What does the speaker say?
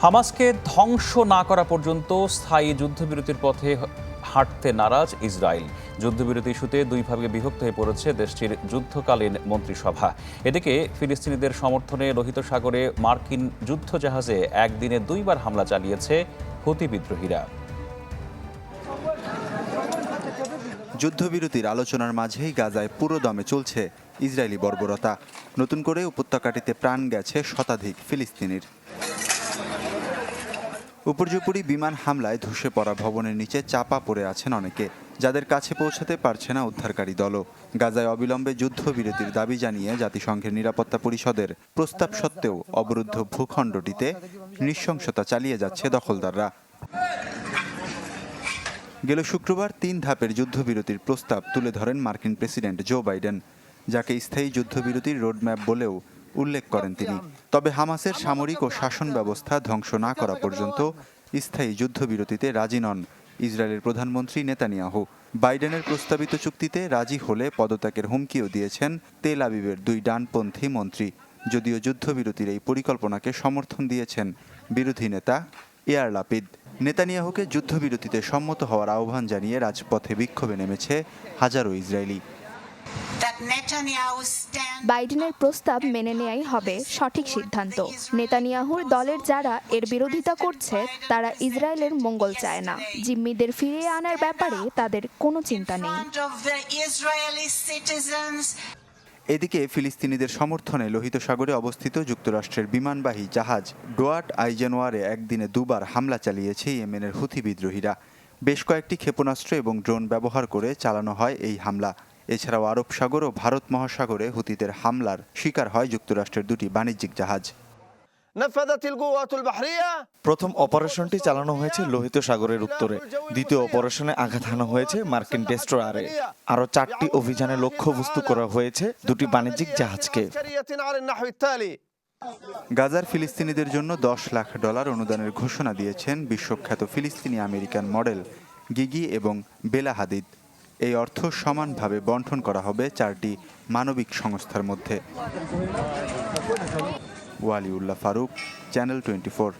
হামাসকে ধ্বংস না করা পর্যন্ত স্থায়ী যুদ্ধবিরতির পথে হাঁটতে নারাজ ইসরায়েল। যুদ্ধবিরতি ইস্যুতে দুই ভাগে বিভক্ত হয়ে পড়েছে দেশটির যুদ্ধকালীন মন্ত্রিসভা। এদিকে ফিলিস্তিনিদের সমর্থনে লোহিত সাগরে মার্কিন যুদ্ধজাহাজে একদিনে দুইবার হামলা চালিয়েছে হুতি বিদ্রোহীরা। যুদ্ধবিরতির আলোচনার মাঝেই গাজায় পুরো দমে চলছে ইসরায়েলি বর্বরতা। নতুন করে উপত্যকাটিতে প্রাণ গেছে শতাধিক ফিলিস্তিনির। উপর্যুপরি বিমান হামলায় ধসে পড়া ভবনের নিচে চাপা পড়ে আছেন অনেকে, যাদের কাছে পৌঁছাতে পারছে না উদ্ধারকারী দলও। গাজায় অবিলম্বে যুদ্ধবিরতির দাবি জানিয়ে জাতিসংঘের নিরাপত্তা পরিষদের প্রস্তাব সত্ত্বেও অবরুদ্ধ ভূখণ্ডটিতে নৃশংসতা চালিয়ে যাচ্ছে দখলদাররা। গেল শুক্রবার 3 ধাপের যুদ্ধবিরতির প্রস্তাব তুলে ধরেন মার্কিন প্রেসিডেন্ট জো বাইডেন, যাকে স্থায়ী যুদ্ধবিরতির রোডম্যাপ বলেও উল্লেখ করেন তিনি। তবে হামাসের সামরিক ও শাসন ব্যবস্থা ধ্বংস না করা পর্যন্ত স্থায়ী যুদ্ধবিরতিতে রাজি নন ইসরায়েলের প্রধানমন্ত্রী নেতানিয়াহু। বাইডেনের প্রস্তাবিত চুক্তিতে রাজি হলে পদত্যাগের হুমকিও দিয়েছেন তেল আবিবের 2 ডানপন্থী মন্ত্রী। যদিও যুদ্ধবিরতির এই পরিকল্পনাকে সমর্থন দিয়েছেন বিরোধী নেতা ইয়ার লাপিদ। নেতানিয়াহুকে যুদ্ধবিরতিতে সম্মত হওয়ার আহ্বান জানিয়ে রাজপথে বিক্ষোভে নেমেছে হাজারো ইসরায়েলি। বাইডেনের প্রস্তাব মেনে নেয়াই হবে সঠিক সিদ্ধান্ত। নেতানিয়াহুর দলের যারা এর বিরোধিতা করছে তারা ইসরায়েলের মঙ্গল চায় না। জিম্মিদের ফিরিয়ে আনার ব্যাপারে তাদের কোনো চিন্তা নেই। এদিকে ফিলিস্তিনিদের সমর্থনে লোহিত সাগরে অবস্থিত যুক্তরাষ্ট্রের বিমানবাহী জাহাজ ডোয়াট আইজেনোয়ারে একদিনে দুবার হামলা চালিয়েছে ইয়েমেনের হুথি বিদ্রোহীরা। বেশ কয়েকটি ক্ষেপণাস্ত্র এবং ড্রোন ব্যবহার করে চালানো হয় এই হামলা। এছাড়াও আরব সাগর ও ভারত মহাসাগরে হুতিদের হামলার শিকার হয় যুক্তরাষ্ট্রের 2টি বাণিজ্যিক জাহাজ। প্রথম অপারেশনটি চালানো হয়েছে লোহিত সাগরের উত্তরে, দ্বিতীয় অপারেশনে আঘাত হানা হয়েছে মার্কিন ডেস্ট্রয়ারে। আরও 4টি অভিযানে লক্ষ্যবস্তু করা হয়েছে 2টি বাণিজ্যিক জাহাজকে। গাজার ফিলিস্তিনিদের জন্য $10 লাখ অনুদানের ঘোষণা দিয়েছেন বিশ্বখ্যাত ফিলিস্তিনি আমেরিকান মডেল গিগি এবং বেলা হাদিদ। এই অর্থ সমানভাবে বণ্টন করা হবে 4টি মানবিক সংস্থার মধ্যে। ওয়ালিউল্লাহ ফারুক, চ্যানেল 24।